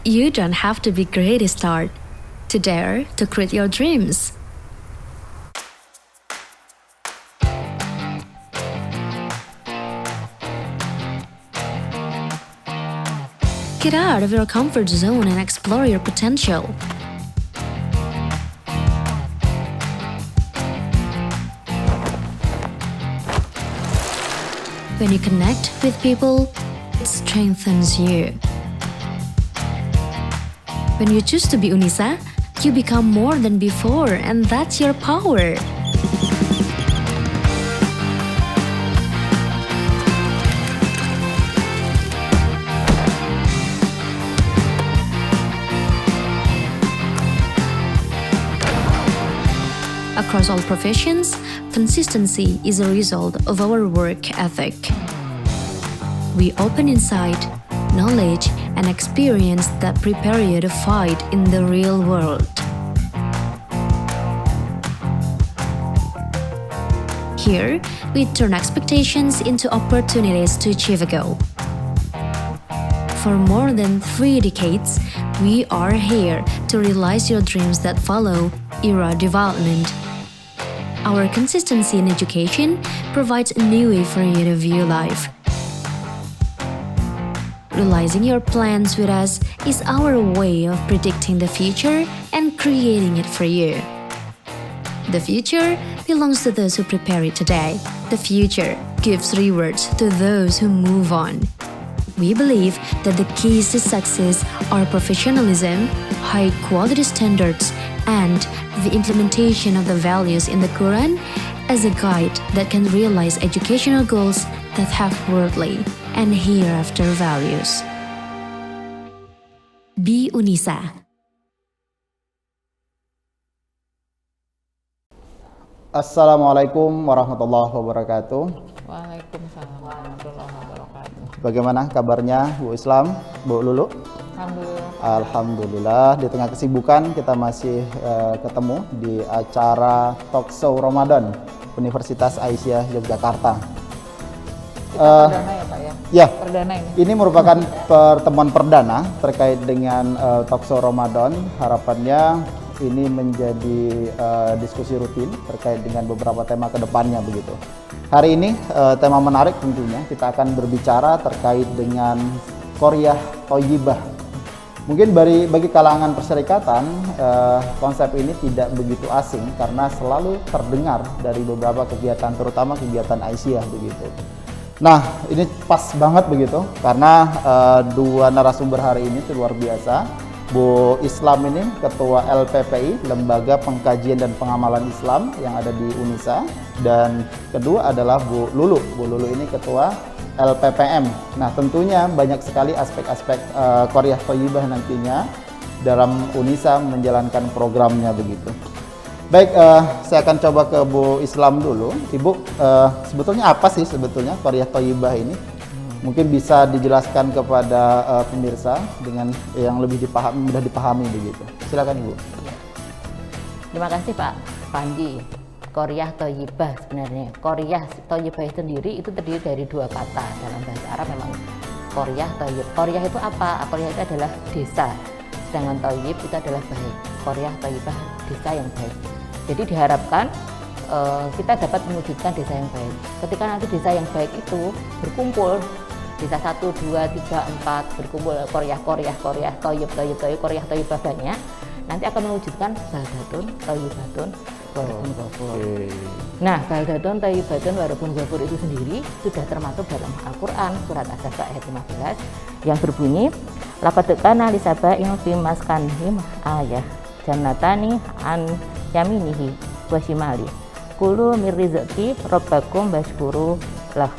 You don't have to be great to start, to dare to create your dreams. Get out of your comfort zone and explore your potential. When you connect with people, it strengthens you. When you choose to be Unisa, you become more than before, and that's your power. Across all professions, consistency is a result of our work ethic. We open insight, knowledge, and experience that prepare you to fight in the real world. Here, we turn expectations into opportunities to achieve a goal. For more than 3 decades, we are here to realize your dreams that follow era development. Our consistency in education provides a new way for you to view life. Realizing your plans with us is our way of predicting the future and creating it for you. The future belongs to those who prepare it today. The future gives rewards to those who move on. We believe that the keys to success are professionalism, high-quality standards, and the implementation of the values in the Quran as a guide that can realize educational goals that have worldly and hereafter values. Be Unisa. Assalamualaikum warahmatullahi wabarakatuh. Waalaikumsalam warahmatullahi wabarakatuh. Bagaimana kabarnya Bu Islam, Bu Lulu? Alhamdulillah. Alhamdulillah, di tengah kesibukan kita masih ketemu di acara Talkshow Ramadan Universitas Aisyah Yogyakarta. Perdana ya Pak ya? Ya, Perdana ini. ini merupakan pertemuan perdana terkait dengan Talkshow Ramadan. Harapannya ini menjadi diskusi rutin terkait dengan beberapa tema ke depannya begitu. Hari ini tema menarik tentunya, kita akan berbicara terkait dengan Qaryah Thayyibah. Mungkin bagi kalangan perserikatan, konsep ini tidak begitu asing karena selalu terdengar dari beberapa kegiatan, terutama kegiatan Aisyah begitu. Nah, ini pas banget begitu karena dua narasumber hari ini itu luar biasa. Bu Islam ini Ketua LPPI, Lembaga Pengkajian dan Pengamalan Islam yang ada di Unisa, dan kedua adalah Bu Lulu. Bu Lulu ini Ketua LPPM. Nah, tentunya banyak sekali aspek-aspek Qaryah Thayyibah nantinya dalam Unisa menjalankan programnya begitu. Baik, saya akan coba ke Bu Islam dulu. Ibu, sebetulnya apa sih sebetulnya Qaryah Thayyibah ini? Mungkin bisa dijelaskan kepada pemirsa dengan yang lebih mudah dipahami begitu. Silakan Ibu. Terima kasih Pak Panji. Qaryah Thayyibah sebenarnya. Qaryah Thayyibah sendiri itu terdiri dari 2 kata. Dalam bahasa Arab memang Qaryah Thayyib. Qaryah itu apa? Qaryah itu adalah desa. Sedangkan Thayyib itu adalah baik. Qaryah Thayyibah, desa yang baik. Jadi diharapkan kita dapat mewujudkan desa yang baik. Ketika nanti desa yang baik itu berkumpul, desa 1, 2, 3, 4 berkumpul Qaryah Thayyib, Qaryah Thayyibah banyak, nanti akan mewujudkan Baldatun Thayyibatun Warabun Ghafur. Nah, Baldatun Thayyibatun Warabun Ghafur itu sendiri sudah termasuk dalam Al-Quran surat As-Saba ayat 15 yang berbunyi laqad kana li saba'in fi maskanihim ayah jannatani an yaminihi wa shimali kulu mir rizqi rabbakum washkuru lah.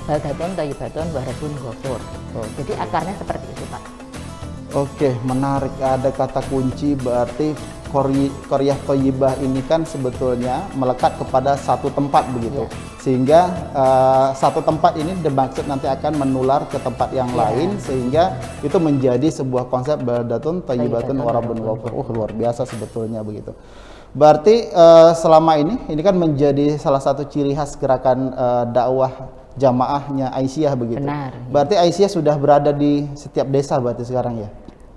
Baldatun Thayyibatun Warabun Ghafur. Jadi akarnya seperti itu Pak. Oke, menarik. Ada kata kunci berarti Qaryah Thayyibah ini kan sebetulnya melekat kepada satu tempat begitu. Ya. Sehingga satu tempat ini dimaksud nanti akan menular ke tempat yang lain sehingga itu menjadi sebuah konsep Baldatun Thayyibatun Warabun Ghafur. Luar biasa sebetulnya begitu. Berarti selama ini kan menjadi salah satu ciri khas gerakan dakwah jamaahnya Aisyah begitu. Benar. Berarti Aisyah sudah berada di setiap desa berarti sekarang ya?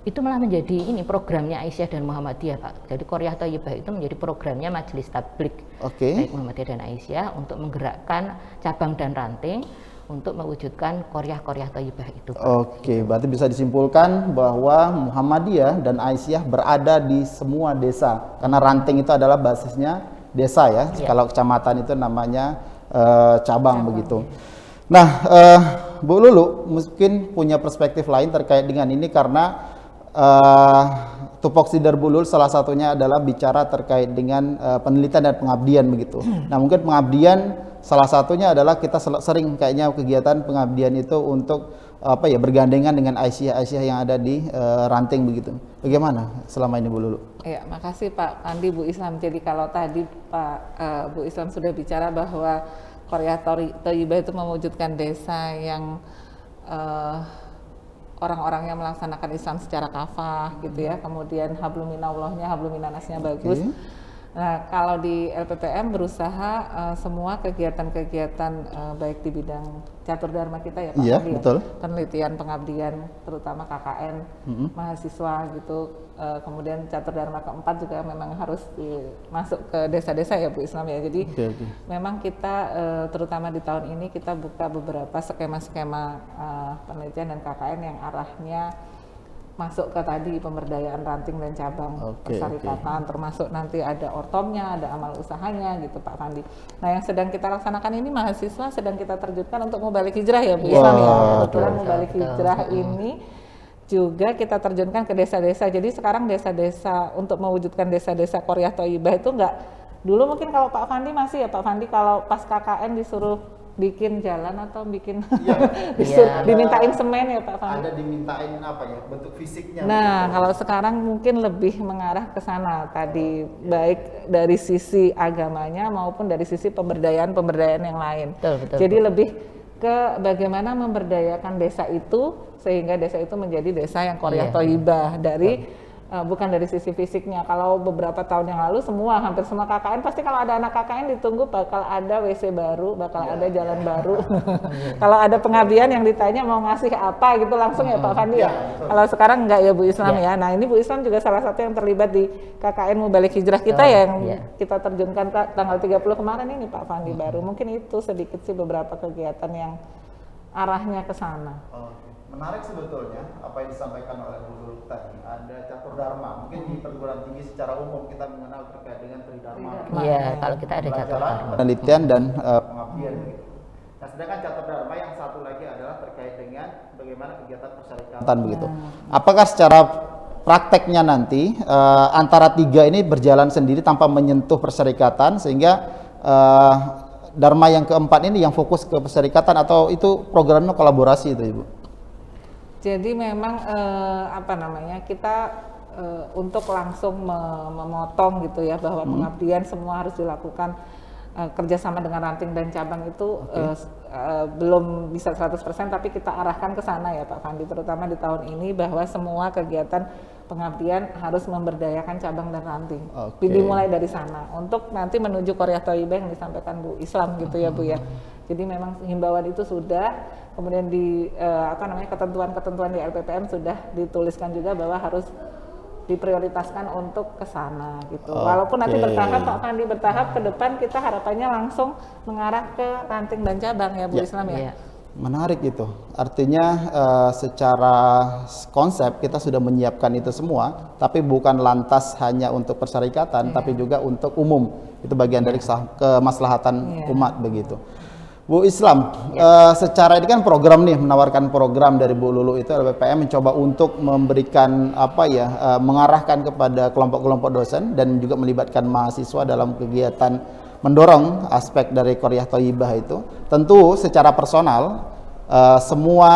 itu malah menjadi ini programnya Aisyah dan Muhammadiyah, Pak. Jadi Qaryah Thayyibah itu menjadi programnya Majelis Tabligh baik Muhammadiyah dan Aisyah untuk menggerakkan cabang dan ranting untuk mewujudkan Qaryah Thayyibah itu, Pak. Oke, berarti bisa disimpulkan bahwa Muhammadiyah dan Aisyah berada di semua desa karena ranting itu adalah basisnya desa ya. Kalau kecamatan itu namanya cabang begitu. Nah, Bu Lulu mungkin punya perspektif lain terkait dengan ini karena tupoksi dari Bu Lulu salah satunya adalah bicara terkait dengan penelitian dan pengabdian begitu. Nah, mungkin pengabdian salah satunya adalah kita sering kayaknya kegiatan pengabdian itu untuk bergandengan dengan Aisyah yang ada di ranting begitu. Bagaimana selama ini Bu Lulu? Ya, makasih Pak Andi, Bu Islam. Jadi kalau tadi Bu Islam sudah bicara bahwa Qaryah Thayyibah itu mewujudkan desa yang orang-orangnya melaksanakan Islam secara kafah gitu ya, kemudian hablum minallahnya, hablum minannasnya bagus. Nah, kalau di LPPM berusaha semua kegiatan-kegiatan baik di bidang catur dharma kita ya Pak Andi, betul. Penelitian, pengabdian, terutama KKN, mahasiswa gitu, kemudian catur dharma keempat juga memang harus masuk ke desa-desa ya Bu Islam ya. Jadi memang kita terutama di tahun ini kita buka beberapa skema-skema penelitian dan KKN yang arahnya masuk ke tadi pemberdayaan ranting dan cabang persyarikatan, termasuk nanti ada ortomnya, ada amal usahanya gitu Pak Fandi. Nah, yang sedang kita laksanakan ini mahasiswa sedang kita terjunkan untuk Mubalik Hijrah ya Bu Islam ya. Kebetulan Mubalik Hijrah ini juga kita terjunkan ke desa-desa. Jadi sekarang desa-desa untuk mewujudkan desa-desa Qaryah Thayyibah itu enggak, dulu mungkin kalau Pak Fandi masih ya Pak Fandi, kalau pas KKN disuruh bikin jalan atau bikin dimintain semen ya Pak Fandi. Ada dimintain apa ya, bentuk fisiknya. Nah, kalau sekarang mungkin lebih mengarah ke sana tadi, baik dari sisi agamanya maupun dari sisi pemberdayaan yang lain. Betul. Jadi lebih ke bagaimana memberdayakan desa itu sehingga desa itu menjadi desa yang Qaryah Thayyibah dari bukan dari sisi fisiknya. Kalau beberapa tahun yang lalu hampir semua KKN pasti kalau ada anak KKN ditunggu bakal ada WC baru, bakal ada jalan baru. Kalau ada pengabdian yang ditanya mau ngasih apa gitu langsung ya Pak Fandi ya. Kalau sekarang enggak ya Bu Islam ya. Nah, ini Bu Islam juga salah satu yang terlibat di KKN Mubalik Hijrah kita yang kita terjunkan tanggal 30 kemarin ini Pak Fandi baru. Mungkin itu sedikit sih beberapa kegiatan yang arahnya ke sana. Menarik sebetulnya apa yang disampaikan oleh Bu Lulu tadi. Ada catur dharma, mungkin di perguruan tinggi secara umum kita mengenal terkait dengan tridharma. Iya, kalau kita ada catur dharma, penelitian dan pengabdian gitu. Nah, sedangkan catur dharma yang satu lagi adalah terkait dengan bagaimana kegiatan persyarikatan begitu. Apakah secara prakteknya nanti antara tiga ini berjalan sendiri tanpa menyentuh persyarikatan sehingga dharma yang keempat ini yang fokus ke persyarikatan, atau itu programnya kolaborasi itu Ibu? Jadi memang kita untuk langsung memotong gitu ya bahwa pengabdian semua harus dilakukan kerjasama dengan ranting dan cabang itu belum bisa 100%, tapi kita arahkan ke sana ya Pak Fandi, terutama di tahun ini bahwa semua kegiatan pengabdian harus memberdayakan cabang dan ranting. Dimulai dari sana untuk nanti menuju Qaryah Thayyibah yang disampaikan Bu Islam gitu ya Bu ya. Jadi memang himbauan itu sudah, kemudian di ketentuan-ketentuan di LPPM sudah dituliskan juga bahwa harus diprioritaskan untuk ke sana gitu. Walaupun nanti bertahap Pak Fandi, bertahap ke depan kita harapannya langsung mengarah ke ranting dan cabang ya Bu Islam ya. Menarik itu. Artinya secara konsep kita sudah menyiapkan itu semua, tapi bukan lantas hanya untuk persyarikatan, tapi juga untuk umum. Itu bagian dari kemaslahatan umat begitu. Bu Islam, secara ini kan program nih, menawarkan program dari Bu Lulu itu LPPM mencoba untuk memberikan mengarahkan kepada kelompok-kelompok dosen dan juga melibatkan mahasiswa dalam kegiatan mendorong aspek dari Qaryah Thayyibah itu. Tentu secara personal semua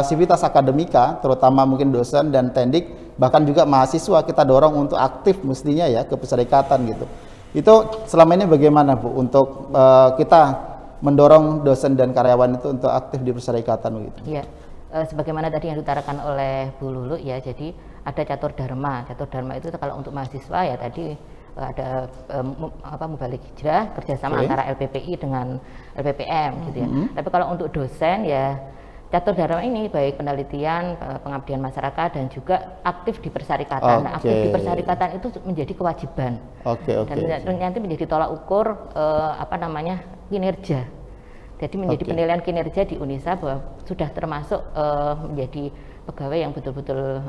sivitas akademika, terutama mungkin dosen dan tendik, bahkan juga mahasiswa kita dorong untuk aktif mestinya ya ke persyarikatan gitu. Itu selama ini bagaimana Bu untuk kita mendorong dosen dan karyawan itu untuk aktif di persyarikatan begitu? Iya, sebagaimana tadi yang diutarakan oleh Bu Lulu ya, jadi ada catur dharma. Catur dharma itu kalau untuk mahasiswa ya tadi ada Mubalik Hijrah kerjasama antara LPPI dengan LPPM gitu ya. Tapi kalau untuk dosen ya Catur Dharma ini baik penelitian, pengabdian masyarakat dan juga aktif di persyarikatan. Nah, aktif di persyarikatan itu menjadi kewajiban. Dan nanti menjadi tolak ukur kinerja. Jadi menjadi penilaian kinerja di UNISA bahwa sudah termasuk menjadi pegawai yang betul-betul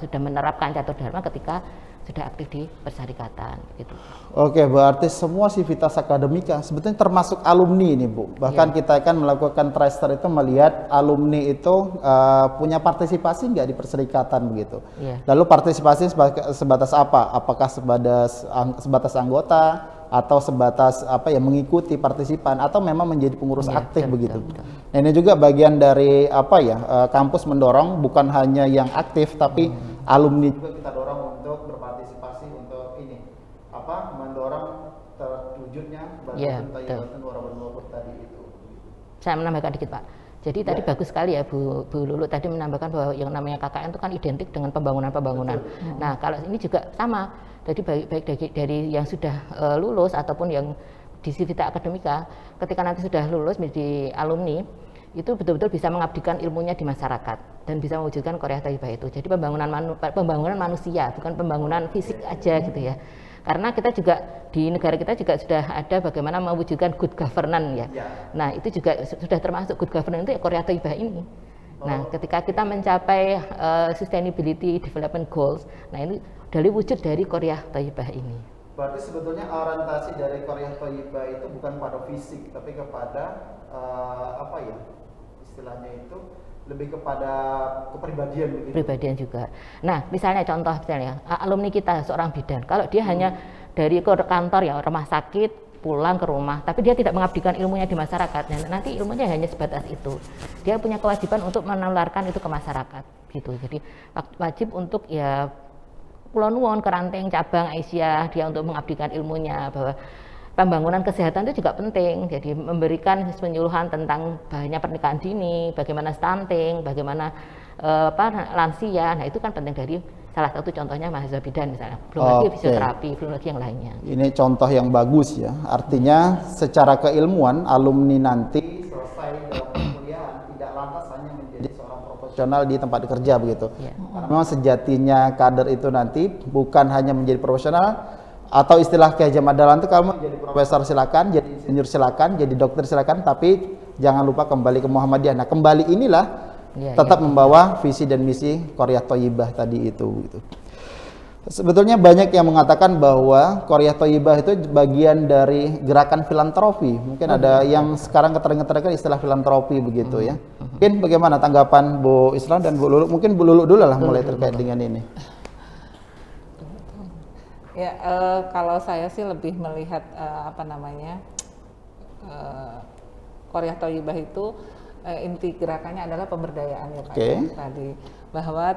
sudah menerapkan Catur Dharma ketika sudah aktif di persyarikatan gitu. Oke, berarti semua Civitas Akademika sebetulnya termasuk alumni ini, Bu. Bahkan kita akan melakukan tracer itu melihat alumni itu punya partisipasi nggak di perserikatan begitu. Lalu partisipasi sebatas apa? Apakah sebatas anggota atau sebatas mengikuti partisipan atau memang menjadi pengurus aktif begitu. Nah, ini juga bagian dari kampus mendorong bukan hanya yang aktif tapi alumni juga kita dorong untuk berpartisipasi untuk ini mendorong terwujudnya Tayyibatan Warahmatullahi tadi itu. Saya menambahkan dikit, Pak. Jadi tadi bagus sekali ya Bu Lulu tadi menambahkan bahwa yang namanya KKN itu kan identik dengan pembangunan. Nah, kalau ini juga sama. Jadi baik dari yang sudah lulus ataupun yang di Civitas Akademika, ketika nanti sudah lulus menjadi alumni, itu betul-betul bisa mengabdikan ilmunya di masyarakat dan bisa mewujudkan Qoryah Thayyibah itu. Jadi pembangunan manusia, bukan pembangunan fisik aja gitu ya. Karena kita juga di negara kita juga sudah ada bagaimana mewujudkan good governance ya. Nah, itu juga sudah termasuk good governance itu ya Qoryah Thayyibah ini. Nah, ketika kita mencapai sustainability development goals, nah ini dari wujud dari Qoryah Thayyibah ini. Berarti sebetulnya orientasi dari Qoryah Thayyibah itu bukan pada fisik, tapi kepada istilahnya itu lebih kepada kepribadian begitu. Kepribadian juga. Nah, misalnya contoh alumni kita seorang bidan, kalau dia hanya dari kantor ya rumah sakit pulang ke rumah, tapi dia tidak mengabdikan ilmunya di masyarakat, nanti ilmunya hanya sebatas itu. Dia punya kewajiban untuk menularkan itu ke masyarakat, gitu. Jadi wajib untuk ya Pulau Nuwun, Keranteng, cabang Aisyah, dia untuk mengabdikan ilmunya bahwa pembangunan kesehatan itu juga penting. Jadi memberikan penyuluhan tentang bahayanya pernikahan dini, bagaimana stunting, bagaimana lansia. Nah, itu kan penting dari salah satu contohnya mahasiswa bidan misalnya. Belum lagi fisioterapi, belum lagi yang lainnya. Ini contoh yang bagus ya. Artinya secara keilmuan alumni nanti selesai dalam perkuliahan tidak lantas hanya menjadi seorang profesional di tempat kerja begitu. Karena memang sejatinya kader itu nanti bukan hanya menjadi profesional atau istilah kayak zaman dahulu itu kamu jadi profesor silakan, jadi insinyur silakan, jadi dokter silakan, tapi jangan lupa kembali ke Muhammadiyah. Nah, kembali inilah tetap membawa visi dan misi Qoryah Thayyibah tadi itu gitu. Sebetulnya banyak yang mengatakan bahwa Qoryah Thayyibah itu bagian dari gerakan filantropi. Mungkin ada yang sekarang keterdengar istilah filantropi begitu ya. Mungkin bagaimana tanggapan Bu Islam dan Bu Lulu? Mungkin Bu Lulu dulu lah mulai terkait dengan ini. Ya, kalau saya sih lebih melihat Qoryah Thayyibah itu inti gerakannya adalah pemberdayaan ya Pak. Tadi bahwa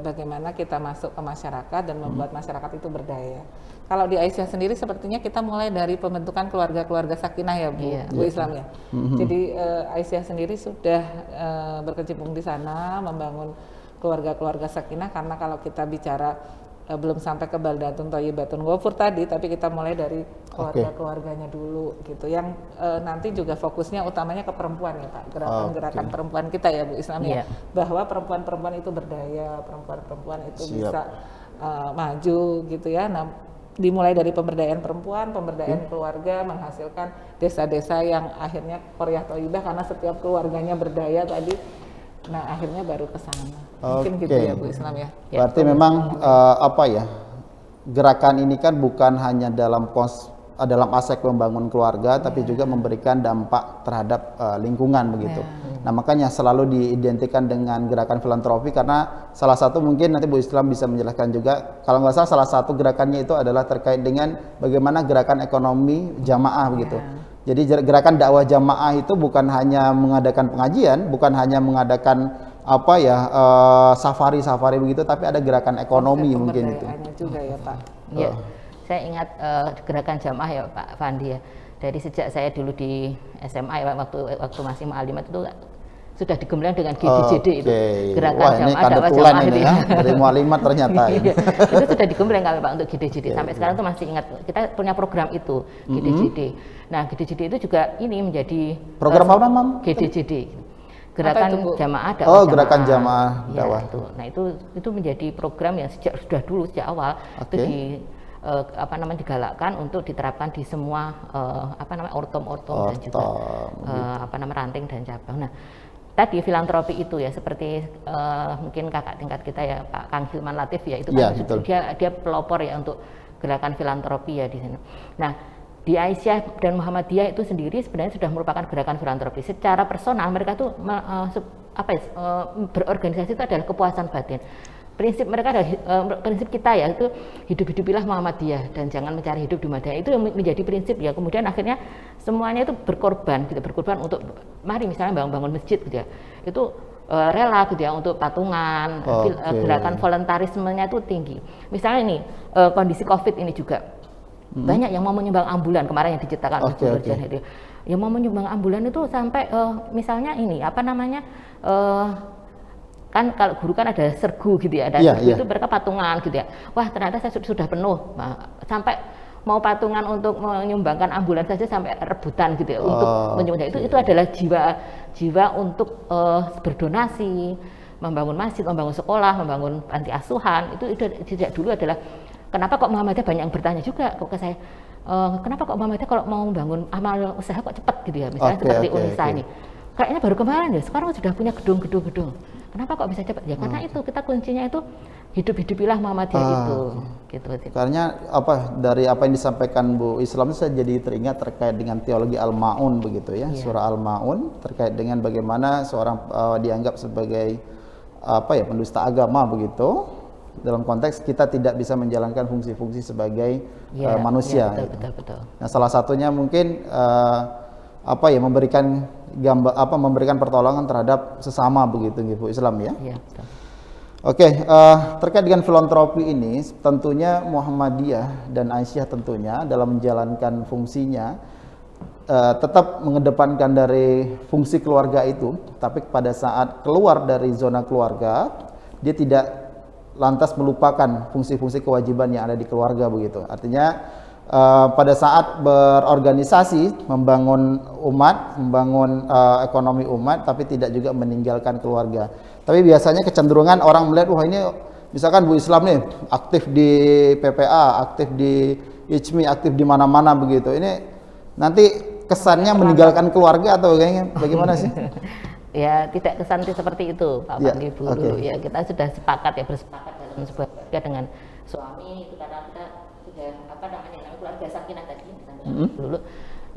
bagaimana kita masuk ke masyarakat dan membuat masyarakat itu berdaya. Kalau di Aisyah sendiri sepertinya kita mulai dari pembentukan keluarga-keluarga sakinah ya Bu Islam ya. Jadi Aisyah sendiri sudah berkecimpung di sana membangun keluarga-keluarga sakinah, karena kalau kita bicara belum sampai ke Baldatun Thayyibatun Ghafur tadi, tapi kita mulai dari keluarga-keluarganya dulu gitu, yang nanti juga fokusnya utamanya ke perempuan ya Pak, gerakan perempuan kita ya Bu Islam ya, bahwa perempuan-perempuan itu berdaya, perempuan-perempuan itu bisa maju gitu ya. Nah, dimulai dari pemberdayaan perempuan, pemberdayaan keluarga, menghasilkan desa-desa yang akhirnya Qoryah Thayyibah karena setiap keluarganya berdaya tadi. Nah, akhirnya baru ke sana. Mungkin gitu ya Bu Islam ya. Berarti memang gerakan ini kan bukan hanya dalam aspek membangun keluarga, tapi juga memberikan dampak terhadap lingkungan begitu. Nah, makanya selalu diidentikan dengan gerakan filantropi, karena salah satu mungkin nanti Bu Islam bisa menjelaskan juga, kalau nggak salah satu gerakannya itu adalah terkait dengan bagaimana gerakan ekonomi jamaah begitu. Jadi gerakan dakwah jamaah itu bukan hanya mengadakan pengajian, bukan hanya mengadakan safari-safari begitu, tapi ada gerakan ekonomi mungkin itu. Juga ya Pak. Ya, saya ingat gerakan jamaah ya Pak Fandi ya. Dari sejak saya dulu di SMA ya, waktu masih ma'alimat itu sudah digembleng dengan GDJD itu gerakan jamaah dakwah jamaah itu ya. Dari mu'alimat ternyata ya. Itu sudah digembleng kami Pak untuk GDJD. Sampai sekarang tuh masih ingat, kita punya program itu GDJD. Nah, GDJD itu juga ini menjadi program apa Mam? GDJD. Gerakan jamaah dakwah. Oh, gerakan jamaah dakwah. Ya, itu. Nah, itu menjadi program yang sejak awal itu digalakkan untuk diterapkan di semua ortom dan juga ranting dan cabang. Nah, tadi filantropi itu ya seperti mungkin kakak tingkat kita ya Pak Kang Hilman Latif ya, itu kan dia pelopor ya untuk gerakan filantropi ya di sini. Nah, di Aisyah dan Muhammadiyah itu sendiri sebenarnya sudah merupakan gerakan filantropi. Secara personal mereka tuh berorganisasi itu adalah kepuasan batin. Prinsip mereka adalah prinsip kita ya itu hidupilah Muhammadiyah dan jangan mencari hidup di Madinah. Itu yang menjadi prinsip ya. Kemudian akhirnya semuanya itu berkorban untuk mari misalnya bangun masjid gitu ya. Itu rela gitu ya untuk patungan, gerakan voluntarismenya itu tinggi. Misalnya ini kondisi Covid ini juga banyak yang mau menyumbang ambulan kemarin yang diciptakan itu. Yang mau menyumbang ambulan itu sampai misalnya ini kan kalau guru kan ada sergu gitu ya, itu mereka patungan gitu ya. Wah ternyata saya sudah penuh, sampai mau patungan untuk menyumbangkan ambulan saja sampai rebutan gitu ya untuk menyumbang. Itu adalah jiwa untuk berdonasi, membangun masjid, membangun sekolah, membangun panti asuhan. Itu sejak dulu adalah kenapa kok Muhammadiyah banyak yang bertanya juga kok ke saya. Kenapa kok Muhammadiyah kalau mau membangun amal usaha kok cepat gitu ya, misalnya seperti Unisa ini. Kayaknya baru kemarin ya, sekarang sudah punya gedung-gedung. Kenapa kok bisa cepat? Ya karena itu kita kuncinya itu hidupilah Muhammadiyah itu. Gitu. Karena dari apa yang disampaikan Bu Islam saya jadi teringat terkait dengan teologi Al-Maun begitu ya, surah Al-Maun terkait dengan bagaimana seorang dianggap sebagai pendusta agama begitu. Dalam konteks kita tidak bisa menjalankan fungsi-fungsi sebagai manusia. Betul. Nah, salah satunya mungkin memberikan pertolongan terhadap sesama begitu Bu Islam ya. Iya, betul. Oke, terkait dengan filantropi ini tentunya Muhammadiyah dan Aisyah tentunya dalam menjalankan fungsinya tetap mengedepankan dari fungsi keluarga itu, tapi pada saat keluar dari zona keluarga dia tidak lantas melupakan fungsi-fungsi kewajiban yang ada di keluarga begitu. Artinya pada saat berorganisasi membangun umat, membangun ekonomi umat, tapi tidak juga meninggalkan keluarga. Tapi biasanya kecenderungan orang melihat, wah ini misalkan Bu Islam nih aktif di PPA, aktif di ICMI, aktif di mana-mana begitu. Ini nanti kesannya meninggalkan keluarga atau bagaimana sih? Ya tidak kesan seperti itu Pak Pandi dulu. Ya kita sudah bersepakat dalam sebuah keluarga dengan suami itu karena kita sudah keluarga sakinah tadi dulu.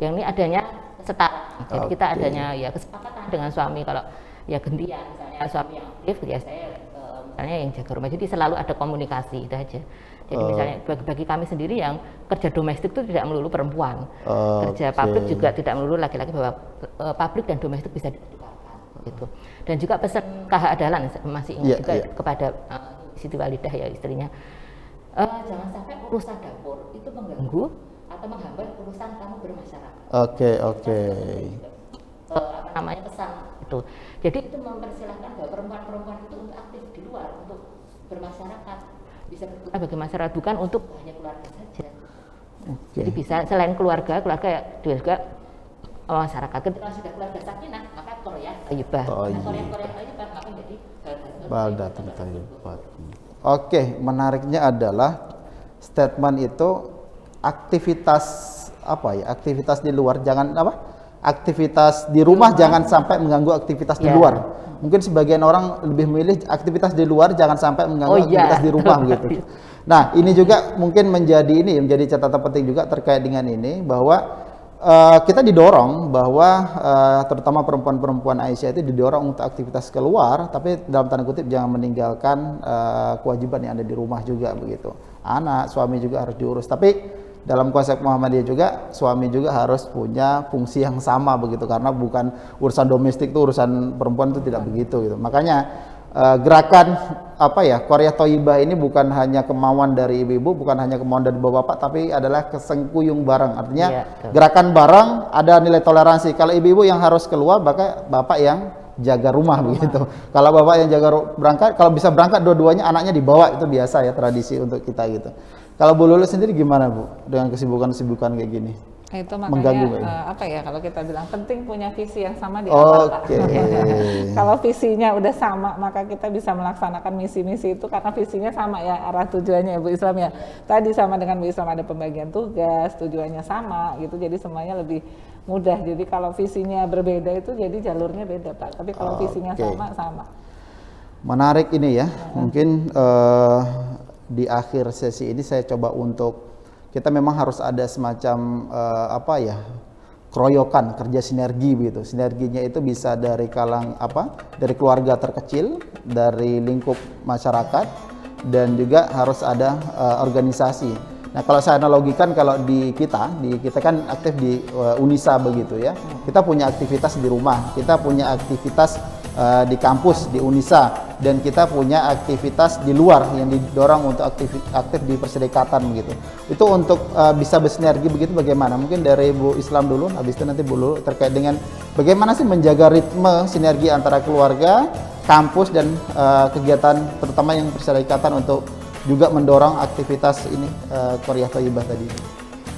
Yang ini adanya setara. Jadi kita adanya ya kesepakatan dengan suami kalau ya gantian misalnya suami yang aktif ya saya misalnya yang jaga rumah. Jadi selalu ada komunikasi itu aja. Jadi misalnya bagi kami sendiri yang kerja domestik itu tidak melulu perempuan. Kerja pabrik juga tidak melulu laki-laki, bahwa pabrik dan domestik bisa dibedakan gitu. Dan juga pesan Kak Adalan masih ingat juga kepada Siti Walidah ya istrinya. Jangan sampai urusan dapur itu mengganggu atau menghambat urusan kamu bermasyarakat. Oke. Pesan itu. Jadi itu mempersilahkan bahwa perempuan-perempuan itu untuk aktif di luar, untuk bermasyarakat, bisa berguna bagi masyarakat, bukan untuk hanya keluarga saja. Jadi bisa selain keluarga ya juga masyarakat. Ketika sudah keluarga sakinah, maka Korea Thayyibah. Korea Thayyibah maka menjadi Baldatun Thayyibah. Oke, menariknya adalah statement itu aktivitas di luar aktivitas di rumah jangan sampai mengganggu aktivitas di luar. Mungkin sebagian orang lebih memilih aktivitas di luar jangan sampai mengganggu aktivitas di rumah gitu. Nah, ini juga mungkin menjadi catatan penting juga terkait dengan ini, bahwa kita didorong bahwa terutama perempuan-perempuan Aisyah itu didorong untuk aktivitas keluar, tapi dalam tanda kutip jangan meninggalkan kewajiban yang ada di rumah juga begitu. Anak, suami juga harus diurus. Tapi dalam konsep Muhammadiyah juga suami juga harus punya fungsi yang sama begitu, karena bukan urusan domestik itu urusan perempuan itu tidak begitu gitu. Makanya gerakan Korea Thayyibah ini bukan hanya kemauan dari ibu-ibu, bukan hanya kemauan dari bapak-bapak, tapi adalah kesengkuyung bareng. Artinya gerakan bareng, ada nilai toleransi. Kalau ibu-ibu yang harus keluar, maka bapak yang jaga rumah begitu. Kalau bapak yang berangkat, kalau bisa berangkat dua-duanya anaknya dibawa, itu biasa ya tradisi untuk kita gitu. Kalau Bu Lulu sendiri gimana Bu dengan kesibukan-kesibukan kayak gini? Nah, itu mengganggu makanya apa ya, kalau kita bilang penting punya visi yang sama di awal, Pak. Kalau visinya udah sama, maka kita bisa melaksanakan misi-misi itu karena visinya sama ya, arah tujuannya ya Bu Islam ya. Tadi sama dengan Bu Islam, ada pembagian tugas, tujuannya sama gitu, jadi semuanya lebih mudah. Jadi kalau visinya berbeda itu jadi jalurnya beda, Pak. Tapi kalau visinya sama. Menarik ini ya. Mungkin di akhir sesi ini saya coba untuk kita memang harus ada semacam keroyokan, kerja sinergi begitu. Sinerginya itu bisa dari dari keluarga terkecil, dari lingkup masyarakat, dan juga harus ada organisasi. Nah, kalau saya analogikan, kalau di kita kan aktif di Unisa begitu ya. Kita punya aktivitas di rumah, kita punya aktivitas di kampus di Unisa, dan kita punya aktivitas di luar yang didorong untuk aktif di perserikatan begitu. Itu untuk bisa bersinergi begitu bagaimana? Mungkin dari Bu Islam dulu, habis itu nanti Bu Lulu terkait dengan bagaimana sih menjaga ritme sinergi antara keluarga, kampus, dan kegiatan terutama yang perserikatan untuk juga mendorong aktivitas ini Qaryah Thayyibah tadi.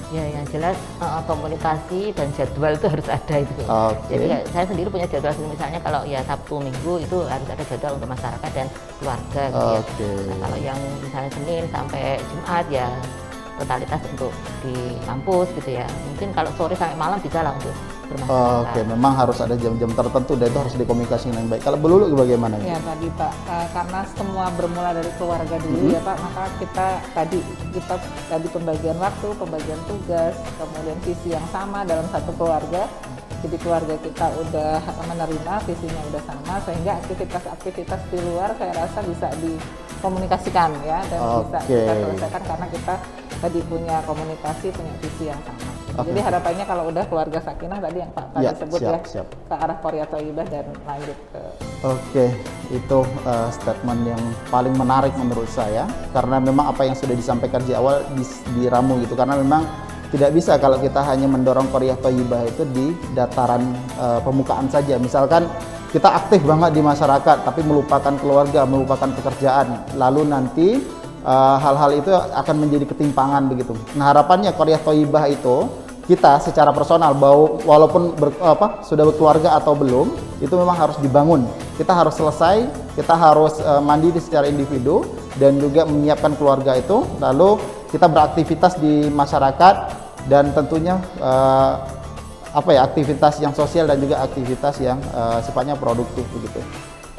Ya, yang jelas komunikasi dan jadwal itu harus ada itu. Jadi saya sendiri punya jadwal, misalnya kalau ya Sabtu Minggu itu harus ada jadwal untuk masyarakat dan keluarga gitu ya. Nah, kalau yang misalnya Senin sampai Jumat ya totalitas untuk di kampus gitu ya. Mungkin kalau sore sampai malam bisa lah untuk bermasyarakat. Memang harus ada jam-jam tertentu dan itu harus dikomunikasikan dengan baik. Kalau Bu Lulu bagaimana? Ya tadi Pak, karena semua bermula dari keluarga dulu ya Pak, maka kita tadi pembagian waktu, pembagian tugas, kemudian visi yang sama dalam satu keluarga. Jadi keluarga kita udah menerima, visinya udah sama, sehingga aktivitas-aktivitas di luar saya rasa bisa dikomunikasikan ya, dan bisa kita selesaikan karena kita tadi punya komunikasi, punya visi yang sama. Jadi harapannya kalau udah keluarga sakinah tadi yang Pak tadi sebut siap. Ke arah Qaryah Thayyibah dan lanjut ke. Itu statement yang paling menarik menurut saya, karena memang apa yang sudah disampaikan di awal diramu gitu, karena memang tidak bisa kalau kita hanya mendorong Qaryah Thayyibah itu di dataran permukaan saja. Misalkan kita aktif banget di masyarakat tapi melupakan keluarga, melupakan pekerjaan, lalu nanti hal-hal itu akan menjadi ketimpangan begitu. Nah, harapannya Qaryah Thayyibah itu kita secara personal, walaupun sudah berkeluarga atau belum, itu memang harus dibangun. Kita harus selesai, kita harus mandiri secara individu dan juga menyiapkan keluarga itu, lalu kita beraktivitas di masyarakat dan tentunya aktivitas yang sosial dan juga aktivitas yang sifatnya produktif begitu.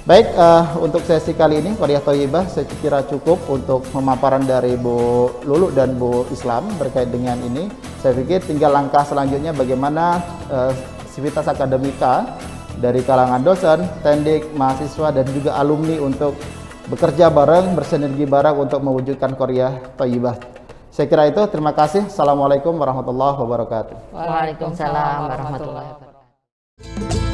Baik, untuk sesi kali ini Qaryah Thayyibah saya kira cukup untuk pemaparan dari Bu Lulu dan Bu Islam terkait dengan ini. Saya pikir tinggal langkah selanjutnya bagaimana sivitas akademika dari kalangan dosen, tendik, mahasiswa, dan juga alumni untuk bekerja bareng, bersinergi bareng untuk mewujudkan Qaryah Thayyibah. Saya kira itu, terima kasih. Assalamualaikum warahmatullahi wabarakatuh. Waalaikumsalam warahmatullahi wabarakatuh.